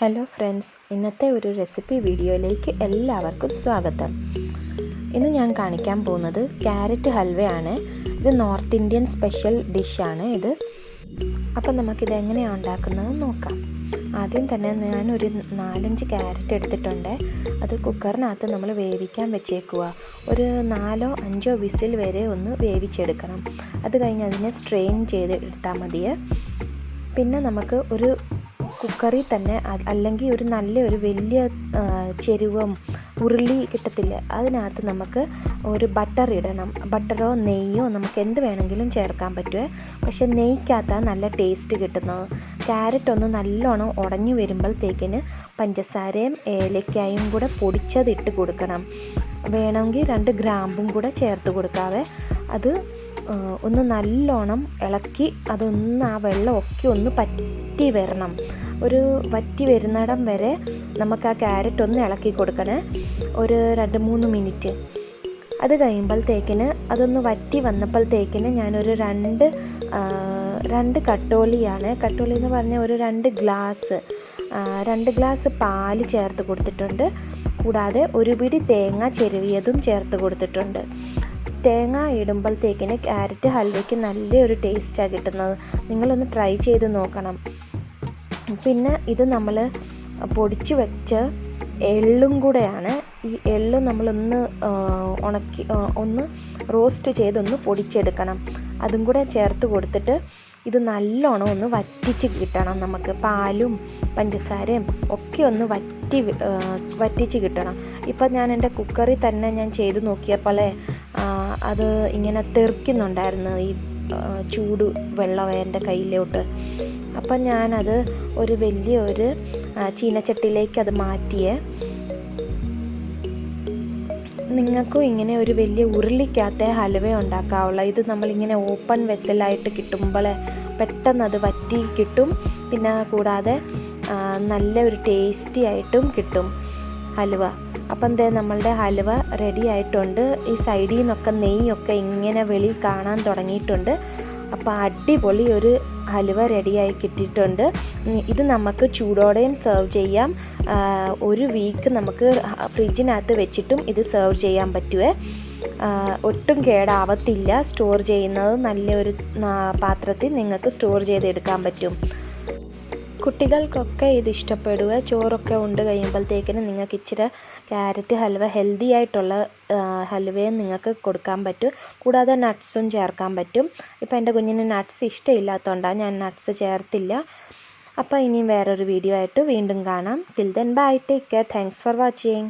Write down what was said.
Hello friends, ഇന്നത്തെ ഒരു recipe വീഡിയോയിലേക്ക് എല്ലാവർക്കും സ്വാഗതം. ഇന്ന് ഞാൻ കാണിക്കാൻ പോകുന്നത് ക്യാരറ്റ് ഹൽവയാണ്. ഇത് നോർത്ത് ഇന്ത്യൻ സ്പെഷ്യൽ ഡിഷാണ് ഇത്. അപ്പം നമുക്കിത് എങ്ങനെയാണ് ഉണ്ടാക്കുന്നത് നോക്കാം. ആദ്യം തന്നെ ഞാനൊരു 4-5 ക്യാരറ്റ് എടുത്തിട്ടുണ്ട്. അത് കുക്കറിനകത്ത് നമ്മൾ വേവിക്കാൻ വെച്ചേക്കുക. ഒരു 4-5 വിസിൽ വരെ ഒന്ന് വേവിച്ചെടുക്കണം. അത് കഴിഞ്ഞ് അതിനെ സ്ട്രെയിൻ ചെയ്ത് എടുത്താൽ മതിയെ. പിന്നെ നമുക്ക് ഒരു കുക്കറിൽ തന്നെ അല്ലെങ്കിൽ ഒരു നല്ലൊരു വലിയ ചെരുവം ഉരുളി കിട്ടത്തില്ല, അതിനകത്ത് നമുക്ക് ഒരു ബട്ടർ ഇടണം. ബട്ടറോ നെയ്യോ നമുക്ക് എന്ത് വേണമെങ്കിലും ചേർക്കാൻ പറ്റുമേ. പക്ഷേ നെയ്ക്കകത്താണ് നല്ല ടേസ്റ്റ് കിട്ടുന്നത്. ക്യാരറ്റ് ഒന്ന് നല്ലോണം ഉടഞ്ഞു വരുമ്പോഴത്തേക്കിന് പഞ്ചസാരയും ഏലക്കായും കൂടെ പൊടിച്ചതിട്ട് കൊടുക്കണം. വേണമെങ്കിൽ 2 ഗ്രാമ്പും കൂടെ ചേർത്ത് കൊടുക്കാവേ. അത് ഒന്ന് നല്ലോണം ഇളക്കി അതൊന്ന് ആ വെള്ളമൊക്കെ ഒന്ന് പറ്റി വരണം. ഒരു വറ്റി വരുന്നിടം വരെ നമുക്ക് ആ ക്യാരറ്റ് ഒന്ന് ഇളക്കി കൊടുക്കണേ, ഒരു 2-3 മിനിറ്റ്. അത് കഴിയുമ്പോഴത്തേക്കിന് അതൊന്ന് വറ്റി വന്നപ്പോഴത്തേക്കിന് ഞാനൊരു 2 കട്ടോളിയാണ്. കട്ടോളി എന്ന് പറഞ്ഞാൽ ഒരു 2 ഗ്ലാസ് പാല് ചേർത്ത് കൊടുത്തിട്ടുണ്ട്. കൂടാതെ ഒരു പിടി തേങ്ങ ചെരുവിയതും ചേർത്ത് കൊടുത്തിട്ടുണ്ട്. തേങ്ങ ഇടുമ്പോഴത്തേക്കിന് ക്യാരറ്റ് ഹൽവയ്ക്ക് നല്ലൊരു ടേസ്റ്റാണ് കിട്ടുന്നത്. നിങ്ങളൊന്ന് ട്രൈ ചെയ്ത് നോക്കണം. പിന്നെ ഇത് നമ്മൾ പൊടിച്ച് വെച്ച എള്ളും കൂടെയാണ്. ഈ എള്ള് നമ്മളൊന്ന് ഉണക്കി ഒന്ന് റോസ്റ്റ് ചെയ്തൊന്ന് പൊടിച്ചെടുക്കണം. അതും കൂടെ ചേർത്ത് കൊടുത്തിട്ട് ഇത് നല്ലോണം ഒന്ന് വറ്റിച്ച് കിട്ടണം. നമുക്ക് പാലും പഞ്ചസാരയും ഒക്കെ ഒന്ന് വറ്റിച്ച് കിട്ടണം. ഇപ്പം ഞാൻ എൻ്റെ കുക്കറിൽ തന്നെ ഞാൻ ചെയ്ത് നോക്കിയപ്പോഴേ അത് ഇങ്ങനെ തെറിക്കുന്നുണ്ടായിരുന്നു, ഈ ചൂട് വെള്ളം എൻ്റെ കയ്യിലോട്ട്. അപ്പം ഞാനത് ഒരു വലിയൊരു ചീനച്ചട്ടിയിലേക്ക് അത് മാറ്റിയേ. നിങ്ങൾക്കും ഇങ്ങനെ ഒരു വലിയ ഉരുളിക്കകത്തെ ഹലുവ ഉണ്ടാക്കാവുള്ള. ഇത് നമ്മളിങ്ങനെ ഓപ്പൺ വെസലായിട്ട് കിട്ടുമ്പോൾ പെട്ടെന്ന് അത് വറ്റി കിട്ടും. പിന്നെ കൂടാതെ നല്ല ഒരു ടേസ്റ്റി ആയിട്ടും കിട്ടും ഹലുവ. അപ്പം നമ്മളുടെ ഹലുവ റെഡി ആയിട്ടുണ്ട്. ഈ സൈഡിൽ നിന്നൊക്കെ നെയ്യൊക്കെ ഇങ്ങനെ വെളിയിൽ കാണാൻ തുടങ്ങിയിട്ടുണ്ട്. അപ്പോൾ അടിപൊളി ഒരു ഹലുവ റെഡിയായി കിട്ടിയിട്ടുണ്ട്. ഇത് നമുക്ക് ചൂടോടെയും സെർവ് ചെയ്യാം. ഒരു വീക്ക് നമുക്ക് ഫ്രിഡ്ജിനകത്ത് വെച്ചിട്ടും ഇത് സെർവ് ചെയ്യാൻ പറ്റുമേ. ഒട്ടും കേടാവത്തില്ല. സ്റ്റോർ ചെയ്യുന്നത് നല്ലൊരു പാത്രത്തിൽ നിങ്ങൾക്ക് സ്റ്റോർ ചെയ്തെടുക്കാൻ പറ്റും. കുട്ടികൾക്കൊക്കെ ഇത് ഇഷ്ടപ്പെടുക. ചോറൊക്കെ ഉണ്ട് കഴിയുമ്പോഴത്തേക്കിന് നിങ്ങൾക്ക് ഇച്ചിരി ക്യാരറ്റ് ഹൽവ ഹെൽത്തി ആയിട്ടുള്ള ഹൽവയും നിങ്ങൾക്ക് കൊടുക്കാൻ പറ്റും. കൂടാതെ നട്ട്സും ചേർക്കാൻ പറ്റും. ഇപ്പോൾ എൻ്റെ കുഞ്ഞിന് നട്ട്സ് ഇഷ്ടമില്ലാത്തതുകൊണ്ടാണ് ഞാൻ നട്ട്സ് ചേർത്തില്ല. അപ്പോൾ ഇനിയും വേറൊരു വീഡിയോ ആയിട്ട് വീണ്ടും കാണാം. Till then bye, take care, thanks for watching.